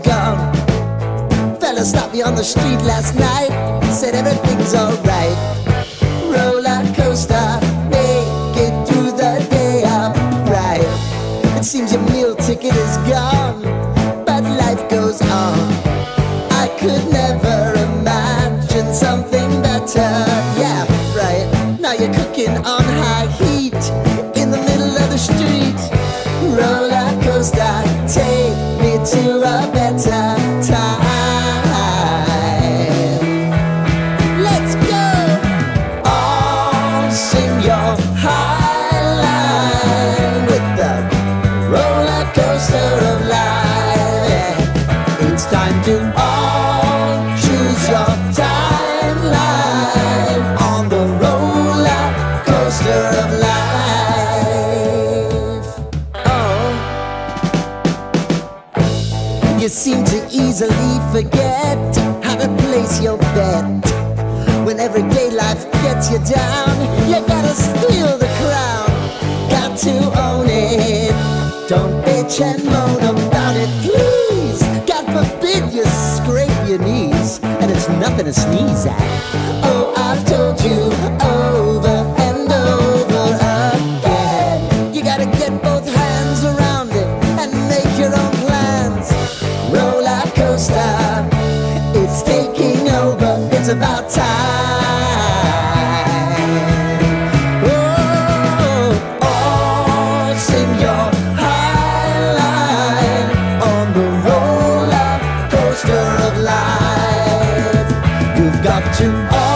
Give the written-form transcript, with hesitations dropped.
gone. Fella stopped me on the street last night, said everything's alright. Roller coaster, make it through the day upright. It seems your meal ticket is gone, but life goes on. I could never imagine something better. Yeah, right. Now you're cooking on high heat in the middle of the street. Roller coaster, take me to a better time. Let's go! All sing your high line with the roller coaster of life. Yeah. It's time to all choose your timeline on the roller coaster of life. Oh, you seem to easily forget how to place your bet. When everyday life gets you down, you gotta steal the crown. Got to own it. Don't bitch and moan about it, please. God forbid you scrape your knees, and it's nothing to sneeze at. Oh, I've told you over and over again, you gotta get both hands around it and make your own plans. Roller coaster, it's taking over, it's about time. Oh, all sing your high line on the roller coaster of life. You've got to all